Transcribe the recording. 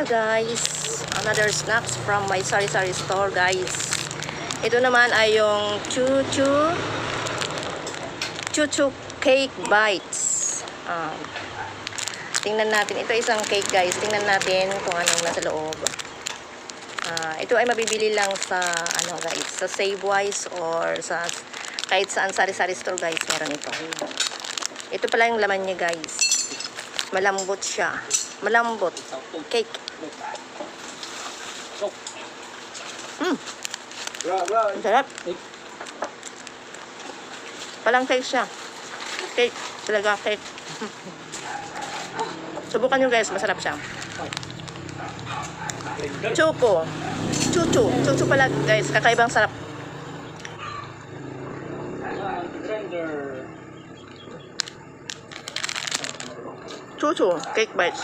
Hello guys, another snacks from my sari-sari store guys. Ito naman ay yung chuchu cake bites. Tingnan natin, ito isang cake guys. Tingnan natin kung anong nasa loob. Ito ay mabibili lang sa ano guys, sa Savewise or sa kahit saan sari-sari store guys, meron ito. Ito pala yung laman niya guys. Malambot siya. Malambot. Cake. Ang sarap. Palang cake siya. Cake. Talaga cake. Subukan nyo guys. Masarap siya. Chuchu. Chuchu pala guys. Kakaibang sarap. Chuchu. Cake bites.